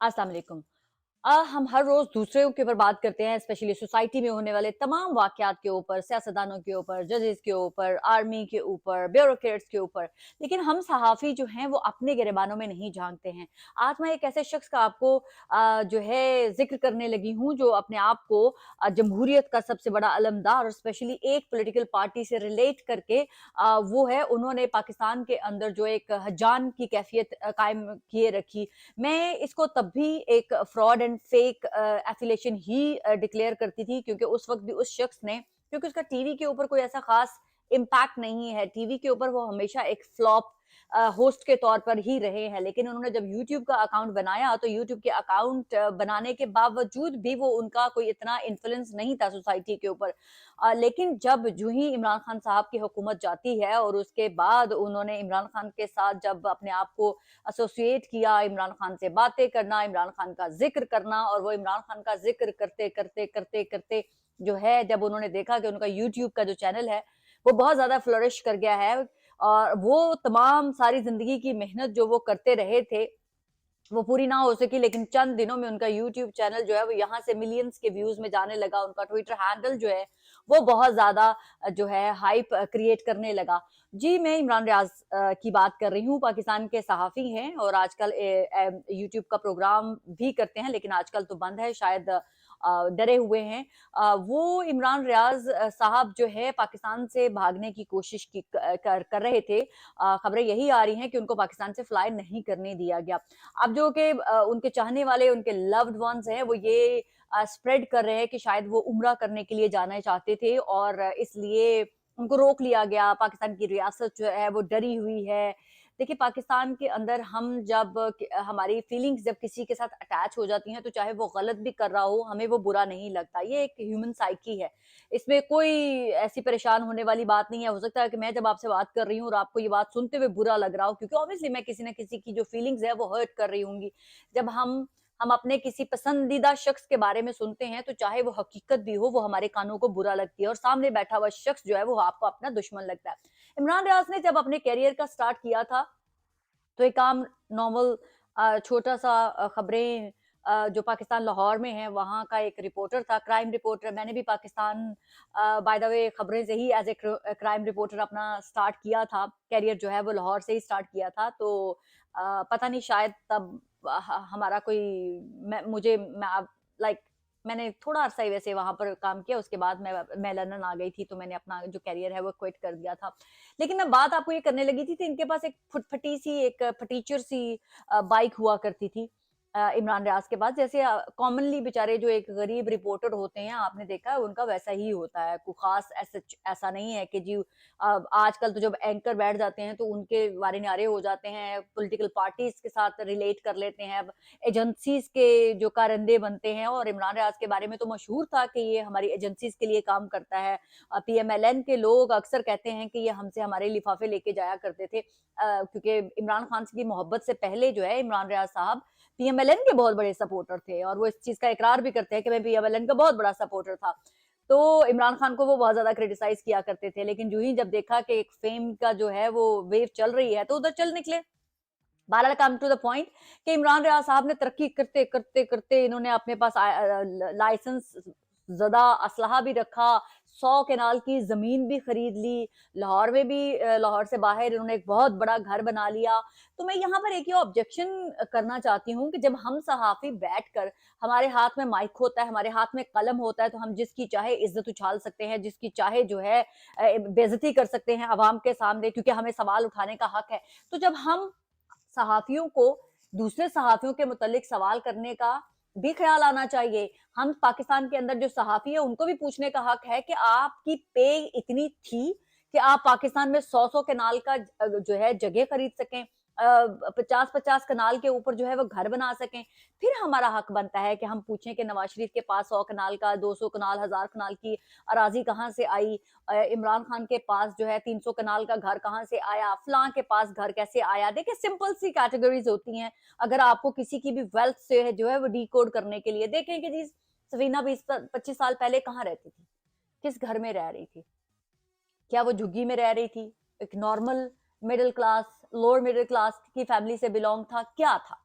अस्सलाम वालेकुम। हम हर रोज दूसरों के ऊपर बात करते हैं, स्पेशली सोसाइटी में होने वाले तमाम वाकयात के ऊपर, सियासतदानों के ऊपर, जजेस के ऊपर, आर्मी के ऊपर, ब्यूरोक्रेट्स के ऊपर। लेकिन हम सहाफ़ी जो हैं वो अपने गिरेबानों में नहीं झांकते हैं। आज मैं एक ऐसे शख्स का आपको जो है ज़िक्र करने लगी हूँ जो अपने आप को जमहूरियत का सबसे बड़ा अलमदार और स्पेशली एक पॉलिटिकल पार्टी से रिलेट करके वो है उन्होंने पाकिस्तान के अंदर जो एक हजान की कैफ़ियत कायम किए रखी। मैं इसको तब भी एक fraud and fake affiliation he declare करती थी क्योंकि उस वक्त भी उस शख्स ने क्योंकि उसका टीवी के ऊपर कोई ऐसा खास इम्पैक्ट नहीं है। टीवी के ऊपर वो हमेशा एक फ्लॉप होस्ट के तौर पर ही रहे हैं, लेकिन उन्होंने जब यूट्यूब का अकाउंट बनाया तो यूट्यूब के अकाउंट बनाने के बावजूद भी वो उनका कोई इतना इन्फ्लुएंस नहीं था सोसाइटी के ऊपर। लेकिन जब जूं ही इमरान खान साहब की हुकूमत जाती है और उसके बाद उन्होंने इमरान खान के साथ जब अपने आप को एसोसिएट किया, इमरान खान से बातें करना, इमरान खान का ज़िक्र करना और वो इमरान खान का ज़िक्र करते जो है जब उन्होंने देखा कि उनका यूट्यूब का जो चैनल है, वो बहुत ज़्यादा फ्लरिश कर गया है और वो तमाम सारी ज़िंदगी की मेहनत जो वो करते रहे थे, वो पूरी ना हो सकी लेकिन चंद दिनों में उनका यूट्यूब चैनल जो है वो यहाँ से मिलियंस के व्यूज में जाने लगा। उनका ट्विटर हैंडल जो है वो बहुत ज्यादा जो है हाइप क्रिएट करने लगा। जी, मैं इमरान रियाज की बात कर रही हूँ। पाकिस्तान के सहाफ़ी हैं और आजकल यूट्यूब का प्रोग्राम भी करते हैं लेकिन आजकल तो बंद है, शायद डरे हुए हैं। वो इमरान रियाज साहब जो है पाकिस्तान से भागने की कोशिश कर रहे थे। खबरें यही आ रही हैं कि उनको पाकिस्तान से फ्लाई नहीं करने दिया गया। अब जो कि उनके चाहने वाले, उनके लव्ड वंस हैं, वो ये स्प्रेड कर रहे हैं कि शायद वो उम्रा करने के लिए जाना चाहते थे और इसलिए उनको रोक लिया गया। पाकिस्तान की रियासत जो है वो डरी हुई है। देखिए, पाकिस्तान के अंदर हम जब हमारी फीलिंग्स जब किसी के साथ अटैच हो जाती हैं, तो चाहे वो गलत भी कर रहा हो, हमें वो बुरा नहीं लगता। ये एक ह्यूमन साइकी है। इसमें कोई ऐसी परेशान होने वाली बात नहीं है। हो सकता है कि मैं जब आपसे बात कर रही हूँ और आपको ये बात सुनते हुए बुरा लग रहा हो क्योंकि ऑब्वियसली मैं किसी न किसी की जो फीलिंग्स है वो हर्ट कर रही होंगी। जब हम अपने किसी पसंदीदा शख्स के बारे में सुनते हैं तो चाहे वो हकीकत भी हो वो हमारे कानों को बुरा लगती है और सामने बैठा हुआ शख्स जो है वो आपको अपना दुश्मन लगता है। इमरान रियाज ने जब अपने करियर का स्टार्ट किया था तो एक आम नॉर्मल छोटा-सा खबरें जो पाकिस्तान लाहौर में है, वहाँ का एक रिपोर्टर था, क्राइम रिपोर्टर। मैंने भी पाकिस्तान बाय द वे खबरें से ही एज़ ए क्राइम रिपोर्टर अपना स्टार्ट किया था। करियर जो है वो लाहौर से ही स्टार्ट किया था। तो पता नहीं शायद तब हमारा कोई मैं मुझे मैं लाइक मैंने थोड़ा अरसा ही वैसे वहाँ पर काम किया, उसके बाद मैं लंदन आ गई थी, तो मैंने अपना जो करियर है वो क्विट कर दिया था। लेकिन मैं बात आपको ये करने लगी थी तो इनके पास एक फुटफटी सी एक फटीचर सी बाइक हुआ करती थी इमरान रियाज के पास। जैसे कॉमनली बेचारे जो एक गरीब रिपोर्टर होते हैं, आपने देखा है उनका वैसा ही होता है। कोई खास ऐसा नहीं है कि जी आजकल तो जब एंकर बैठ जाते हैं तो उनके वारे न्यारे हो जाते हैं, पॉलिटिकल पार्टीज के साथ रिलेट कर लेते हैं, अब एजेंसीज के जो कारंदे बनते हैं। और इमरान रियाज के बारे में तो मशहूर था कि ये हमारी एजेंसीज के लिए काम करता है। पीएमएलएन के लोग अक्सर कहते हैं कि ये हमसे हमारे लिफाफे लेके जाया करते थे, क्योंकि इमरान खान की मोहब्बत से पहले जो है इमरान रियाज साहब पीएमएलएन के बहुत बड़े सपोर्टर थे और वो इस चीज का इकरार भी करते हैं कि मैं पीएमएलएन का बहुत बड़ा सपोर्टर था। तो इमरान खान को वो बहुत ज्यादा क्रिटिसाइज किया करते थे, लेकिन जो ही जब देखा कि एक फेम का जो है वो वेव चल रही है तो उधर चल निकले। बहरहाल कम टू द पॉइंट कि इमरान रियाज साहब ने तरक्की करते इन्होंने अपने पास लाइसेंस ज़दा असलहा भी रखा, 100 केनाल की ज़मीन भी खरीद ली, लाहौर में भी लाहौर से बाहर इन्होंने एक बहुत बड़ा घर बना लिया। तो मैं यहाँ पर एक ये ऑब्जेक्शन करना चाहती हूँ कि जब हम सहाफ़ी बैठकर हमारे हाथ में माइक होता है, हमारे हाथ में कलम होता है, तो हम जिसकी चाहे इज़्ज़त उछाल सकते हैं, जिसकी चाहे जो है बेइज़्ज़ती कर सकते हैं अवाम के सामने क्योंकि हमें सवाल उठाने का हक है। तो जब हम सहाफ़ियों को दूसरे सहाफ़ियों के मुतालिक सवाल करने का भी ख़्याल आना चाहिए। हम पाकिस्तान के अंदर जो सहाफ़ी है उनको भी पूछने का हक है कि आपकी पे इतनी थी कि आप पाकिस्तान में 100-100 कनाल का जो है जगह खरीद सकें, 50-50 कनाल के ऊपर जो है वो घर बना सकें। फिर हमारा हक बनता है कि हम पूछें कि नवाज़ शरीफ के पास 100 कनाल का, 200 कनाल, 1000 कनाल की अराज़ी कहाँ से आई? इमरान खान के पास जो है 300 कनाल का घर कहाँ से आया? फलाँ के पास घर कैसे आया? देखिए, सिंपल सी कैटेगरीज़ होती हैं। अगर आपको किसी की भी वेल्थ से है जो है वो डिकोड करने के लिए देखें कि जी सफीना 20-25 साल पहले कहाँ रहती थी? किस घर में रह रही थी? क्या वो झुग्गी में रह रही थी? एक normal middle class, lower middle class की फैमिली से बिलॉन्ग था? क्या था?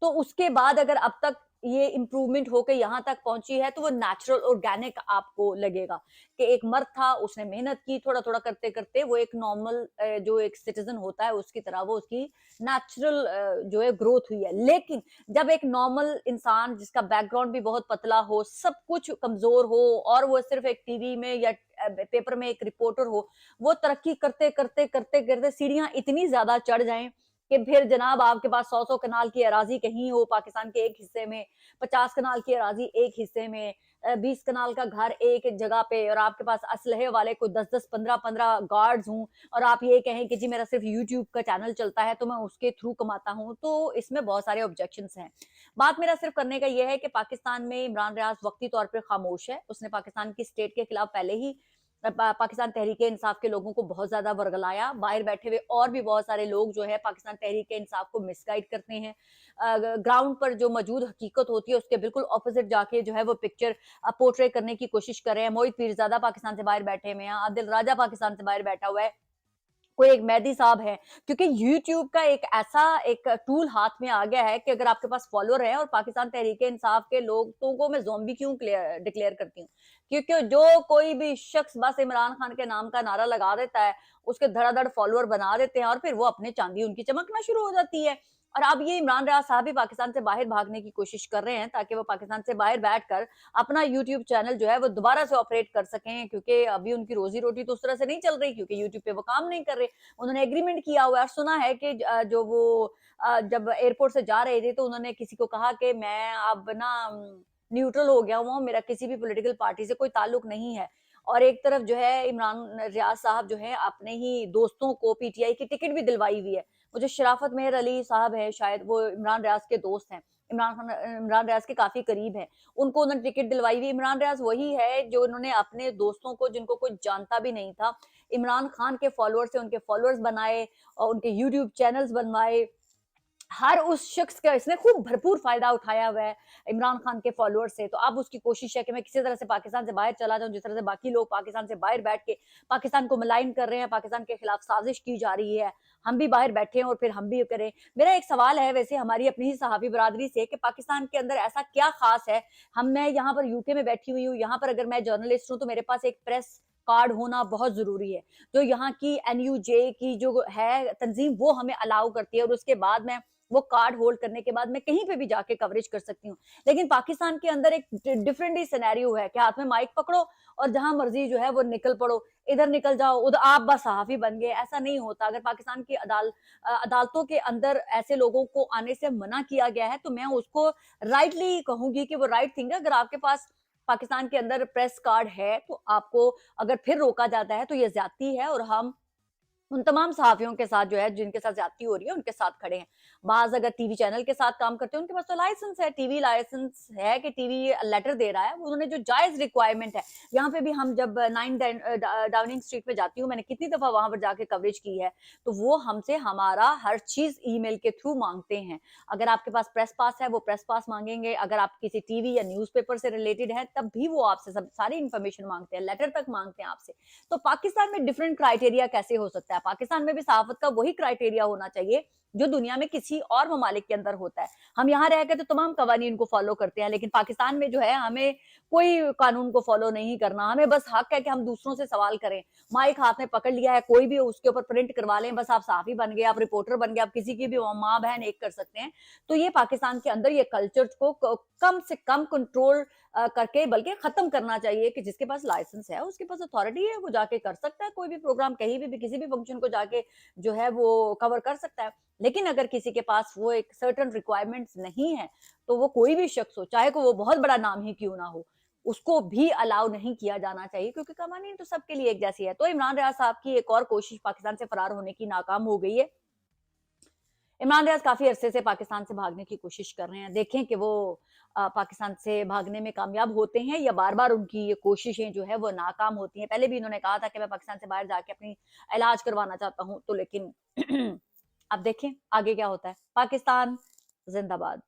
तो उसके बाद अगर अब तक ये इम्प्रूवमेंट होके यहाँ तक पहुंची है तो वो नेचुरल ऑर्गेनिक आपको लगेगा कि एक मर्द था, उसने मेहनत की, थोड़ा-थोड़ा करते-करते वो एक नॉर्मल जो एक सिटीज़न होता है उसकी तरह वो उसकी नेचुरल जो है ग्रोथ हुई है। लेकिन जब एक नॉर्मल इंसान जिसका बैकग्राउंड भी बहुत पतला हो, सब कुछ कमज़ोर हो और वो सिर्फ़ एक टीवी में या पेपर में एक रिपोर्टर हो, वो तरक्की करते-करते सीढ़ियाँ इतनी ज़्यादा चढ़ जाएँ कि फिर जनाब आपके पास 100-100 कनाल की अराज़ी कहीं हो पाकिस्तान के एक हिस्से में, 50 कनाल की अराज़ी एक हिस्से में, 20 कनाल का घर एक जगह पे और आपके पास असलहे वाले कोई 10-10, 15-15 गार्ड्स हों और आप ये कहें कि जी मेरा सिर्फ़ यूट्यूब का चैनल चलता है तो मैं उसके थ्रू कमाता हूँ, तो इसमें बहुत सारे ऑब्जेक्शंस हैं। बात मेरा सिर्फ़ करने का ये है कि पाकिस्तान में इमरान रियाज़ वक़्ती तौर पे ख़ामोश है। उसने पाकिस्तान की स्टेट के खिलाफ पहले ही पाकिस्तान तहरीक-ए-इंसाफ के लोगों को बहुत ज़्यादा वर्गलाया। बाहर बैठे हुए और भी बहुत सारे लोग जो है पाकिस्तान तहरीक-ए-इंसाफ को मिसगाइड करते हैं। ग्राउंड पर जो मौजूद हकीकत होती है उसके बिल्कुल ऑपोज़िट जाके जो है वो पिक्चर पोर्ट्रे करने की कोशिश कर रहे हैं। मोहित पीरज़ादा पाकिस्तान से बाहर बैठे हुए हैं, आदिल राजा पाकिस्तान से बाहर बैठा हुआ है। कोई एक मेहदी साहब है, क्योंकि यूट्यूब का एक ऐसा एक टूल हाथ में आ गया है कि अगर आपके पास फॉलोअर है और पाकिस्तान तहरीक-ए-इंसाफ के लोगों को मैं ज़ॉम्बी क्यों डिक्लेयर करती हूँ? क्योंकि जो कोई भी शख्स बस इमरान खान के नाम का नारा लगा देता है, उसके धड़ाधड़ फॉलोअर बना देते हैं और फिर वो अपनी चांदी उनकी चमकना शुरू हो जाती है। और अब ये इमरान रियाज़ साहब भी पाकिस्तान से बाहर भागने की कोशिश कर रहे हैं ताकि वो पाकिस्तान से बाहर बैठकर अपना यूट्यूब चैनल जो है वो दोबारा से ऑपरेट कर सकें, क्योंकि अभी उनकी रोज़ी-रोटी तो उस तरह से नहीं चल रही क्योंकि यूट्यूब पे वो काम नहीं कर रहे। उन्होंने एग्रीमेंट किया हुआ है और सुना है कि जो वो जब एयरपोर्ट से जा रहे थे तो उन्होंने किसी को कहा कि मैं अब ना न्यूट्रल हो गया हूँ, मेरा किसी भी पॉलिटिकल पार्टी से कोई ताल्लुक नहीं है। और एक तरफ जो है इमरान रियाज़ साहब जो है अपने ही दोस्तों को पीटीआई की टिकट भी दिलवाई हुई है। वो जो शराफत मेहर अली साहब है शायद वो इमरान रियाज़ के दोस्त हैं। इमरान रियाज़ के काफ़ी करीब हैं। उनको उन्होंने टिकट दिलवाई हुई। इमरान रियाज़ वही है जो उन्होंने अपने दोस्तों को जिनको कोई जानता भी नहीं था, इमरान खान के फॉलोअर से उनके फॉलोअर्स बनाए और उनके यूट्यूब चैनल्स बनवाए। हर उस शख्स का इसने खूब भरपूर फ़ायदा उठाया हुआ है इमरान खान के फॉलोअर से। तो अब उसकी कोशिश है कि मैं किसी तरह से पाकिस्तान से बाहर चला जाऊँ, जिस तरह से बाकी लोग पाकिस्तान से बाहर बैठ के पाकिस्तान को मलाइन कर रहे हैं, पाकिस्तान के खिलाफ साज़िश की जा रही है। हम भी बाहर बैठे हैं और फिर हम भी करें। मेरा एक सवाल है वैसे हमारी अपनी ही सहाफ़ी बिरादरी से कि पाकिस्तान के अंदर ऐसा क्या ख़ास है? मैं यहाँ पर यूके में बैठी हुई हूँ, यहाँ पर अगर मैं जर्नलिस्ट हूँ तो मेरे पास एक प्रेस कार्ड होना बहुत ज़रूरी है। जो यहाँ की एनयूजे की जो है तंज़ीम वो हमें अलाउ करती है और उसके बाद मैं वो कार्ड होल्ड करने के बाद मैं कहीं पे भी जाके कवरेज कर सकती हूँ। लेकिन पाकिस्तान के अंदर एक डिफरेंट ही सिनेरियो है कि हाथ में माइक पकड़ो और जहाँ मर्ज़ी जो है वो निकल पड़ो। इधर निकल जाओ, उधर आप बस सहाफ़ी बन गए, ऐसा नहीं होता। अगर पाकिस्तान की अदालतों के अंदर ऐसे लोगों को आने से मना किया गया है, तो मैं उसको राइटली कहूँगी कि वो राइट थिंग है। अगर आपके पास पाकिस्तान के अंदर प्रेस कार्ड है, तो आपको अगर फिर रोका जाता है, तो ये ज़्यादती है और हम उन तमाम सहाफ़ियों के साथ जो है जिनके साथ ज़्यादती हो रही है, उनके साथ खड़े हैं। बाज़ अगर टीवी चैनल के साथ काम करते हैं, उनके पास तो लाइसेंस है, टीवी लाइसेंस है कि टीवी लेटर दे रहा है। उन्होंने जो जायज़ रिक्वायरमेंट है, यहाँ पे भी हम जब 9 डाउनिंग स्ट्रीट में जाती हूँ, मैंने कितनी दफ़ा वहाँ पर जाके कवरेज की है, तो वो हमसे हमारा हर चीज़ ईमेल के थ्रू माँगते हैं। अगर आपके पास प्रेस पास है, वो प्रेस पास माँगेंगे, अगर आप किसी टीवी या न्यूज़पेपर से रिलेटेड हैं, तब भी वो आपसे सब सारी इन्फॉर्मेशन माँगते हैं, लेटर तक माँगते हैं आपसे। तो पाकिस्तान में डिफरेंट क्राइटेरिया कैसे हो सकता है? पाकिस्तान में भी सहाफ़त का वही क्राइटेरिया होना चाहिए, जो दुनिया में किसी और ममालिक के अंदर होता है। हम यहाँ रह के तो तमाम कवानीन को फ़ॉलो करते हैं, लेकिन पाकिस्तान में जो है हमें कोई कानून को फ़ॉलो नहीं करना, हमें बस हक है कि हम दूसरों से सवाल करें। माइक हाथ में पकड़ लिया है, कोई भी उसके ऊपर प्रिंट करवा लें, बस आप सहाफ़ी बन गए, आप रिपोर्टर बन गए, आप किसी की भी माँ-बहन एक कर सकते हैं। तो ये पाकिस्तान के अंदर ये कल्चर को कम से कम कंट्रोल करके बल्कि खत्म करना चाहिए कि जिसके पास लाइसेंस है, उसके पास अथॉरिटी है, वो जाके कर सकता है कोई भी प्रोग्राम कहीं भी किसी भी फंक्शन को जाके जो है वो कवर कर सकता है। लेकिन अगर किसी के पास वो एक सर्टेन रिक्वायरमेंट्स नहीं है, तो वो कोई भी शख्स हो, चाहे को वो बहुत बड़ा नाम ही क्यों ना हो, उसको भी अलाउ नहीं किया जाना चाहिए क्योंकि कवानीन तो सबके लिए एक जैसी है। तो इमरान रियाज़ साहब की एक और कोशिश पाकिस्तान से फरार होने की नाकाम हो गई है। इमरान रियाज़ काफ़ी अरसे से पाकिस्तान से भागने की कोशिश कर रहे हैं। देखें कि वो पाकिस्तान से भागने में कामयाब होते हैं या बार-बार उनकी ये कोशिशें जो है वो नाकाम होती हैं। पहले भी इन्होंने कहा था कि मैं पाकिस्तान से बाहर जाके अपनी इलाज करवाना चाहता हूँ, तो लेकिन अब देखें आगे क्या होता है। पाकिस्तान ज़िंदाबाद।